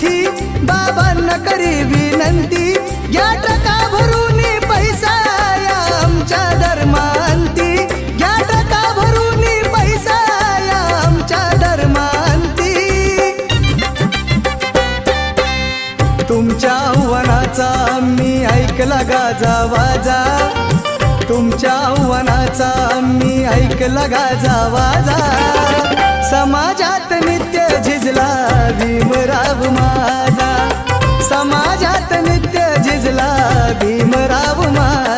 माझी बाबांना करी विनंती, घ्या ट्रका भरून पैसा या आमच्या धर्मांती, घ्या ट्रका भरून पैसा या आमच्या धर्मांती। तुमच्या आव्हानाचा आम्ही ऐकला गाजावाजा, तुमच्या आव्हानाचा आम्ही ऐकला गाजावाजा। समाजात नित्य झिजला भीमराव माझा, समाजात नित्य झिजला भीमराव माझा।